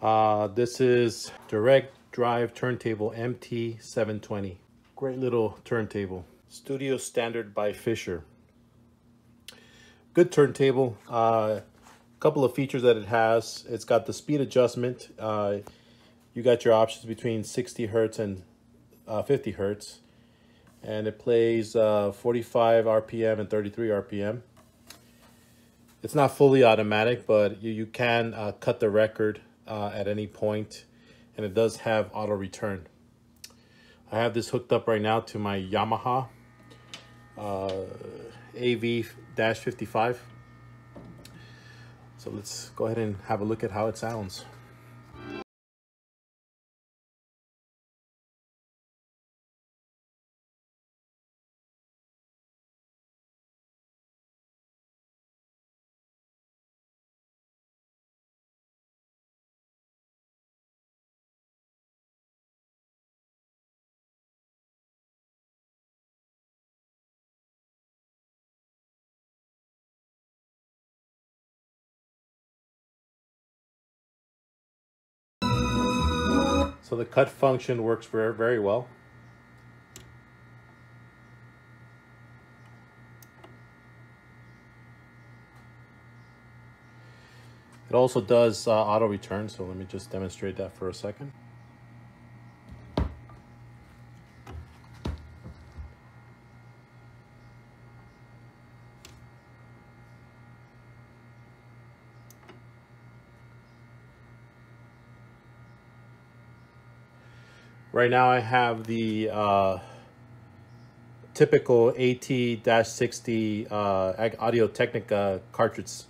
This is direct drive turntable MT720. Great little turntable. Studio standard by Fisher. Good turntable. Couple of features that it has. It's got the speed adjustment. You got your options between 60 hertz and 50 hertz. And it plays 45 RPM and 33 RPM. It's not fully automatic, but you can cut the record at any point, and it does have auto return. I have this hooked up right now to my Yamaha AV-55. So let's go ahead and have a look at how it sounds. So the cut function works very, very well. It also does auto return, so let me just demonstrate that for a second. Right now I have the typical AT-60 Audio Technica cartridge.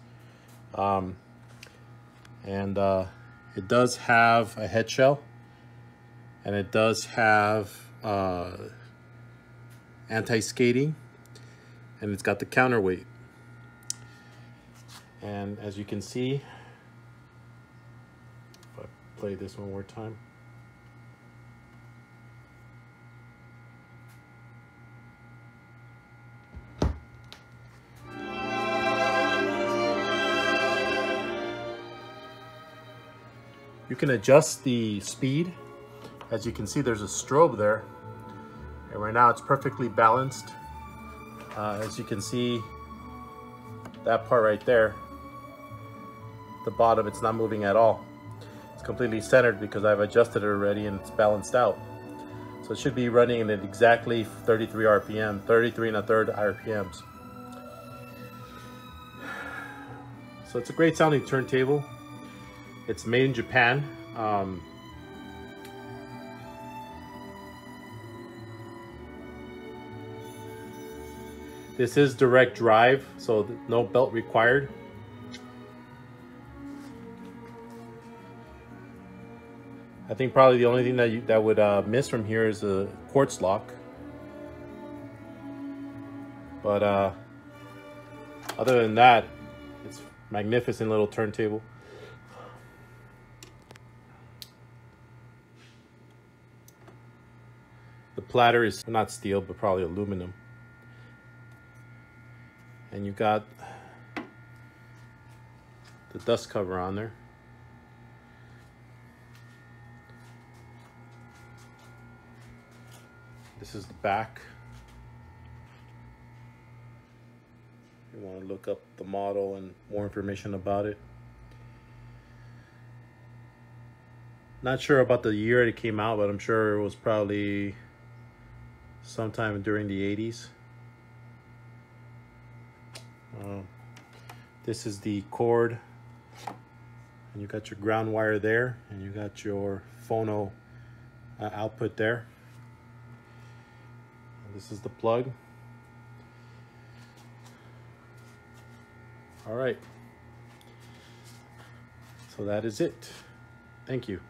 It does have a Headshell, and it does have anti-skating, and it's got the Counterweight. And as you can see, if I play this one more time, you can adjust the speed. As you can see, there's a strobe there, and right now it's perfectly balanced. As you can see, that part right there, the bottom, it's not moving at all. It's completely centered because I've adjusted it already and it's balanced out. So it should be running at exactly 33 RPM, 33 1/3 RPMs. So it's a great sounding turntable. It's made in Japan. This is direct drive, so no belt required. I think probably the only thing that would miss from here is a quartz lock. But other than that, it's a magnificent little turntable. The platter is not steel, but probably aluminum. And you got the dust cover on there. This is the back. You want to look up the model and more information about it. Not sure about the year it came out, but I'm sure it was probably sometime during the 80s. This is the cord, and you got your ground wire there, and you got your phono output there. And this is the plug. All right, so that is it. Thank you.